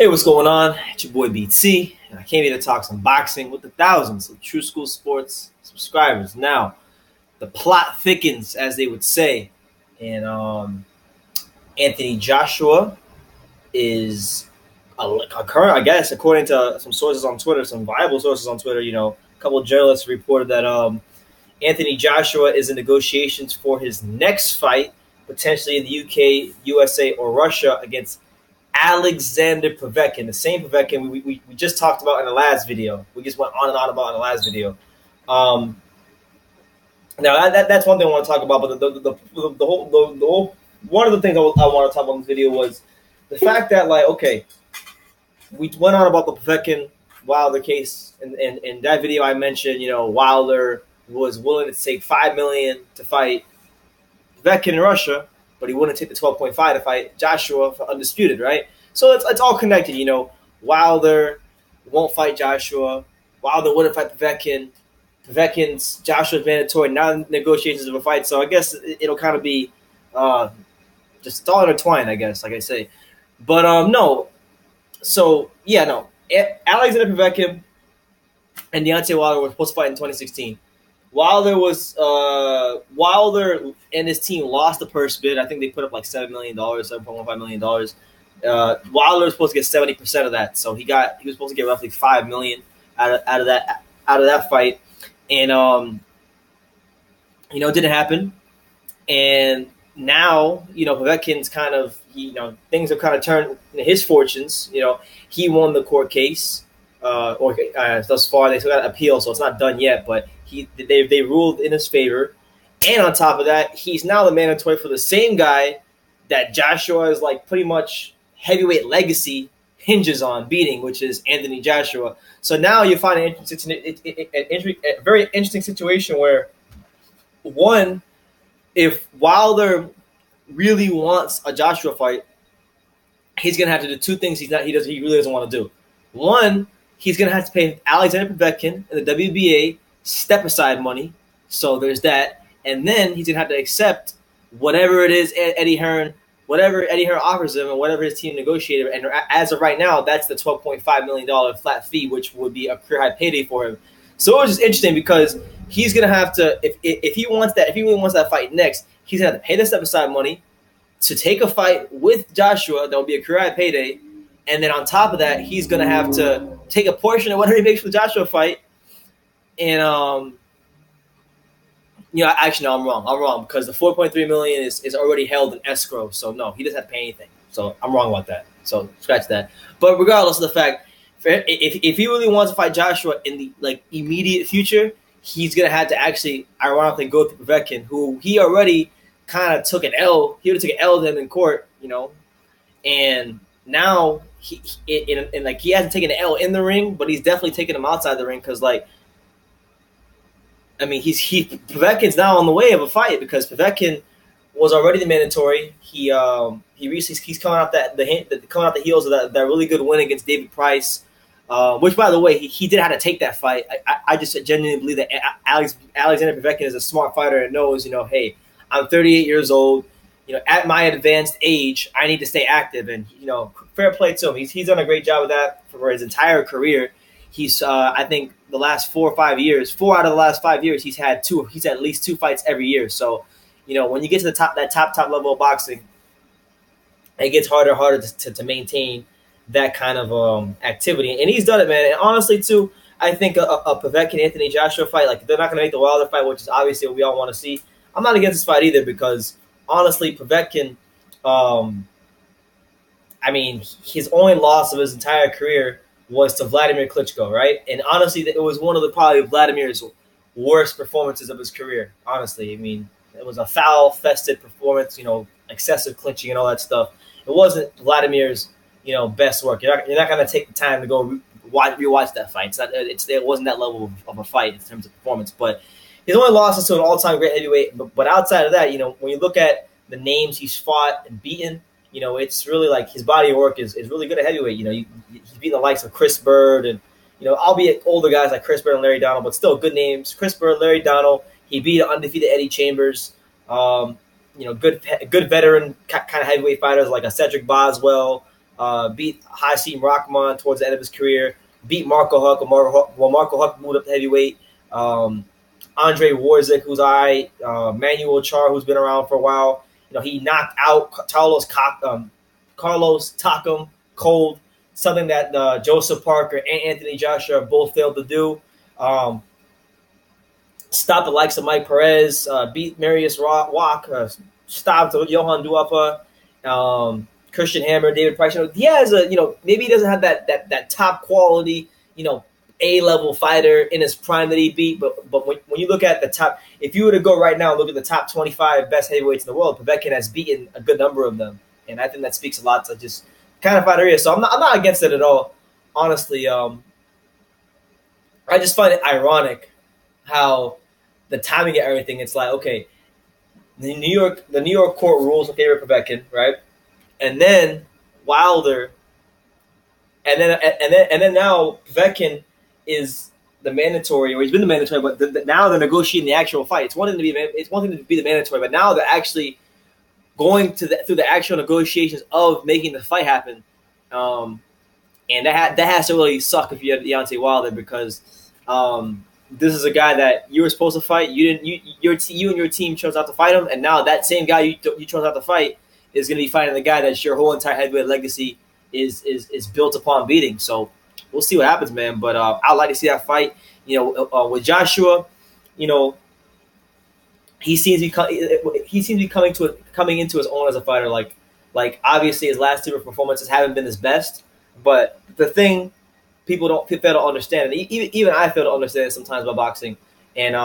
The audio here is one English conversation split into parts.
Hey, what's going on? It's your boy BT, and I came here to talk some boxing with the thousands of True School Sports subscribers. Now, the plot thickens, as they would say, and Anthony Joshua is a current, I guess, according to some sources on Twitter, some viable sources on Twitter. A couple of journalists reported that Anthony Joshua is in negotiations for his next fight, potentially in the UK, USA, or Russia, against Alexander Povetkin, the same Povetkin we just talked about in the last video. We just went on and on about in the last video. Now that's one thing I want to talk about, but the whole one of the things I want to talk about in this video was the fact that, like, okay, we went on about the Povetkin Wilder case, and in that video I mentioned, Wilder was willing to take $5 million to fight Povetkin in Russia, but he wouldn't take the 12.5 to fight Joshua for undisputed, right? So it's all connected, Wilder won't fight Joshua. Wilder wouldn't fight Povetkin. Joshua's mandatory, now negotiations of a fight. So I guess it'll kind of be just all intertwined, I guess, like I say. But no. So, yeah, no. Alexander Povetkin and Deonaty Wilder were supposed to fight in 2016. Wilder and his team lost the purse bid. I think they put up like $7 million, $7.15 million. Wilder was supposed to get 70% of that, so he was supposed to get roughly $5 million out of that fight, and it didn't happen. And now Povetkin's kind of things have kind of turned in his fortunes. He won the court case, thus far they still got to appeal, so it's not done yet, but. They ruled in his favor, and on top of that, he's now the mandatory for the same guy that Joshua is like pretty much heavyweight legacy hinges on beating, which is Anthony Joshua. So now you find a very interesting situation where, one, if Wilder really wants a Joshua fight, he's gonna have to do two things he really doesn't want to do. One, he's gonna have to pay Alexander Povetkin and the WBA step-aside money, so there's that. And then he's going to have to accept whatever it is whatever Eddie Hearn offers him and whatever his team negotiated. And as of right now, that's the $12.5 million flat fee, which would be a career-high payday for him. So it was just interesting because he's going to have to, if he really wants that fight next, he's going to have to pay the step-aside money to take a fight with Joshua that will be a career-high payday. And then on top of that, he's going to have to take a portion of whatever he makes for the Joshua fight. And actually, no, I'm wrong because the $4.3 million is already held in escrow. So no, he doesn't have to pay anything. So I'm wrong about that. So scratch that. But regardless of the fact, if he really wants to fight Joshua in the immediate future, he's gonna have to actually, ironically, go through Povetkin, who he already kind of took an L. He would have taken an L to him in court, and now he hasn't taken an L in the ring, but he's definitely taken him outside the ring because Povetkin's now on the way of a fight because Povetkin was already the mandatory. He's coming out the heels of that really good win against David Price, which, by the way, he did have to take that fight. I just genuinely believe that Alexander Povetkin is a smart fighter and knows, hey, I'm 38 years old. At my advanced age, I need to stay active, and fair play to him. He's done a great job of that for his entire career. He's, I think, the last 4 or 5 years, 4 out of the last 5 years, he's had at least 2 fights every year. So, when you get to that top level of boxing, it gets harder and harder to maintain that kind of activity. And he's done it, man. And honestly, too, I think a Povetkin Anthony Joshua fight, they're not going to make the Wilder fight, which is obviously what we all want to see. I'm not against this fight either because, honestly, Povetkin, his only loss of his entire career was to Vladimir Klitschko, right? And honestly, it was one of probably Vladimir's worst performances of his career, honestly. It was a foul-fested performance, excessive clinching and all that stuff. It wasn't Vladimir's, best work. You're not going to take the time to go rewatch that fight. It wasn't that level of a fight in terms of performance. But his only loss is to an all-time great heavyweight. But outside of that, when you look at the names he's fought and beaten, it's really his body of work is really good at heavyweight. He's beaten the likes of Chris Bird and, albeit older guys like Chris Bird and Larry Donald, but still good names. Chris Bird, Larry Donald. He beat an undefeated Eddie Chambers. Good veteran kind of heavyweight fighters like a Cedric Boswell, beat Hasim Rahman towards the end of his career, beat Marco Huck. Marco Huck moved up to heavyweight. Andre Warzik, who's all right. Manuel Char, who's been around for a while. He knocked out Carlos Takam cold, something that Joseph Parker and Anthony Joshua both failed to do. Stopped the likes of Mike Perez, beat Marius Rock, stopped Johan Duapa, Christian Hammer, David Price. He has maybe he doesn't have that top quality, A-level fighter in his prime that he beat, but when you look at the top, if you were to go right now and look at the top 25 best heavyweights in the world, Povetkin has beaten a good number of them, and I think that speaks a lot to just kind of fighter he is. So I'm not against it at all, honestly. I just find it ironic how the timing of everything. It's like, okay, the New York court rules in favor of Povetkin, right? And then Wilder, and then now Povetkin is the mandatory, or he's been the mandatory, but now they're negotiating the actual fight. It's one thing to be the mandatory, but now they're actually going through the actual negotiations of making the fight happen. And that has to really suck if you have Deontay Wilder, because this is a guy that you were supposed to fight. You and your team chose not to fight him, and now that same guy you chose not to fight is going to be fighting the guy that your whole entire heavyweight legacy is built upon beating. So we'll see what happens, man. But I'd like to see that fight. With Joshua, he seems to be coming into his own as a fighter. Like obviously his last two performances haven't been his best, but the thing people fail to understand, and even I fail to understand sometimes about boxing. And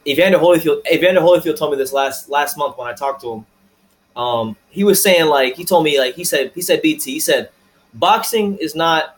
Evander Holyfield told me this last month when I talked to him. He was saying, he said BT, he said boxing is not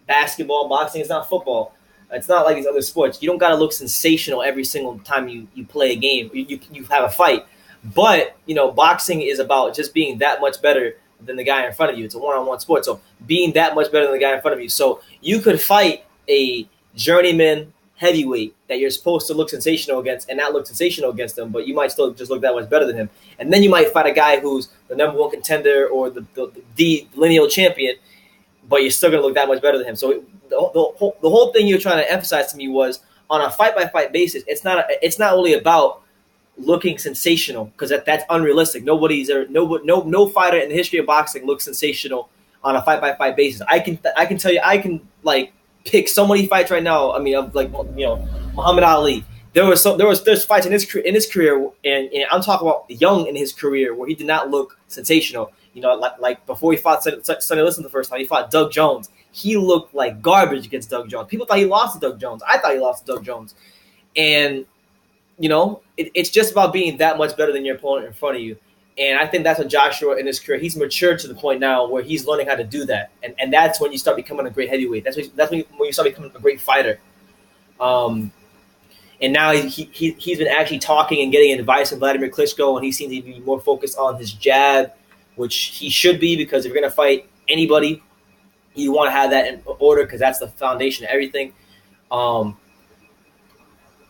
basketball, boxing is not football. It's not like these other sports. You don't got to look sensational every single time you play a game, you have a fight. But, boxing is about just being that much better than the guy in front of you. It's a one-on-one sport. So being that much better than the guy in front of you. So you could fight a journeyman heavyweight that you're supposed to look sensational against and not look sensational against him, but you might still just look that much better than him. And then you might fight a guy who's the number one contender or the lineal champion, but you're still going to look that much better than him. So the whole thing you're trying to emphasize to me was, on a fight-by-fight basis, it's not only about looking sensational, because that's unrealistic. No fighter in the history of boxing looks sensational on a fight-by-fight basis. I can tell you, I can pick so many fights right now. I mean, Muhammad Ali. There's fights in his career, and I'm talking about young in his career, where he did not look sensational. Like before he fought Sonny Liston the first time, he fought Doug Jones. He looked like garbage against Doug Jones. People thought he lost to Doug Jones. I thought he lost to Doug Jones. And, it's just about being that much better than your opponent in front of you. And I think that's what Joshua in his career, he's matured to the point now where he's learning how to do that. And that's when you start becoming a great heavyweight. That's when you start becoming a great fighter. And now he's been actually talking and getting advice from Vladimir Klitschko, and he seems to be more focused on his jab, which he should be, because if you're going to fight anybody, you want to have that in order, because that's the foundation of everything.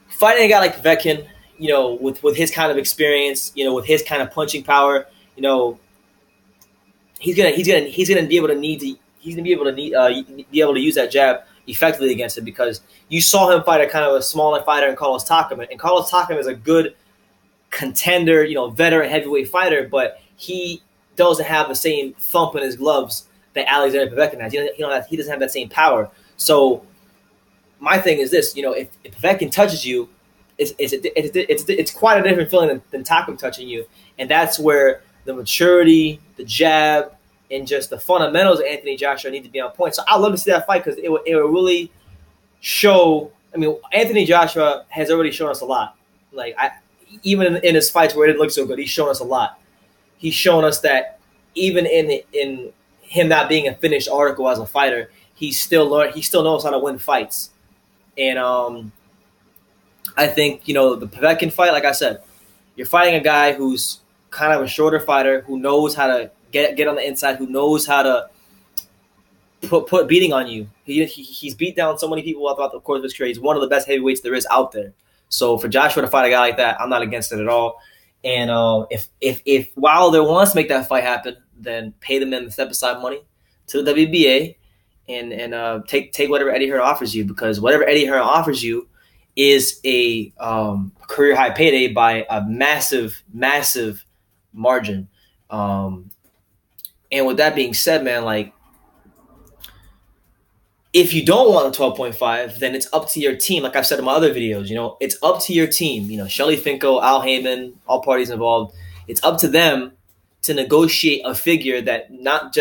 Fighting a guy like Povetkin, with his kind of experience, with his kind of punching power, he's gonna be able to use that jab effectively against him, because you saw him fight a kind of a smaller fighter in Carlos Takam, and Carlos Takam is a good contender, veteran heavyweight fighter, but he doesn't have the same thump in his gloves that Alexander Povetkin has. He doesn't have that same power. So my thing is this: if Povetkin touches you, it's quite a different feeling than Takam touching you, and that's where the maturity, the jab, and just the fundamentals of Anthony Joshua need to be on point. So I'd love to see that fight, because it will really show. I mean, Anthony Joshua has already shown us a lot. Even in his fights where it didn't look so good, he's shown us a lot. He's shown us that even in him not being a finished article as a fighter, he still knows how to win fights. And I think, the Povetkin fight, like I said, you're fighting a guy who's kind of a shorter fighter, who knows how to get on the inside, who knows how to put beating on you. He's beat down so many people throughout the course of his career. He's one of the best heavyweights there is out there. So for Joshua to fight a guy like that, I'm not against it at all. And if Wilder wants to make that fight happen, then pay the men the step aside money to the WBA and take whatever Eddie Hearn offers you, because whatever Eddie Hearn offers you is a career high payday by a massive margin. And with that being said, man, like, if you don't want the 12.5, then it's up to your team. Like I've said in my other videos, you know, it's up to your team. You know, Shelly Finkel, Al Heyman, all parties involved. It's up to them to negotiate a figure that not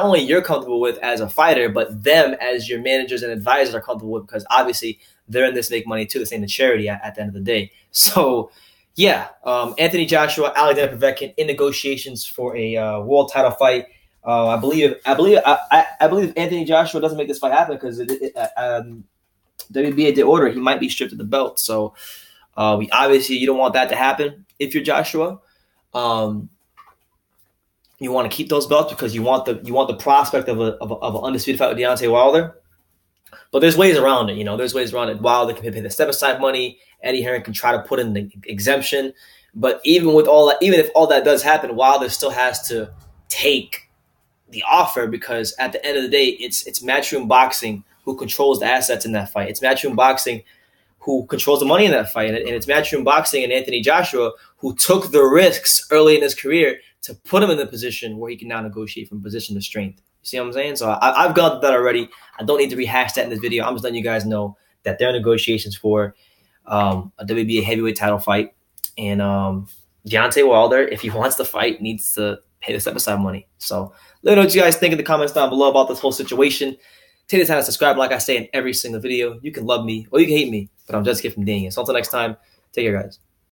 only you're comfortable with as a fighter, but them as your managers and advisors are comfortable with, because obviously they're in this to make money too. This ain't a charity at the end of the day. So yeah, Anthony Joshua, Alexander Povetkin in negotiations for a world title fight. I believe if Anthony Joshua doesn't make this fight happen, because WBA did order, he might be stripped of the belt. So you don't want that to happen if you're Joshua. You want to keep those belts because you want the prospect of an undisputed fight with Deontay Wilder. But there's ways around it, you know. There's ways around it. Wilder can pay the step-aside money. Eddie Hearn can try to put in the exemption. But even if all that does happen, Wilder still has to take the offer, because at the end of the day, it's Matchroom Boxing who controls the assets in that fight. It's Matchroom Boxing who controls the money in that fight. And it's Matchroom Boxing and Anthony Joshua who took the risks early in his career to put him in the position where he can now negotiate from position to strength. You see what I'm saying? So I've gone through that already. I don't need to rehash that in this video. I'm just letting you guys know that there are negotiations for a WBA heavyweight title fight. And Deontay Wilder, if he wants to fight, needs to pay the step-aside money. So let me know what you guys think in the comments down below about this whole situation. Take the time to subscribe, like I say in every single video. You can love me or you can hate me, but I'm just a kid from Daniel. So until next time, take care, guys.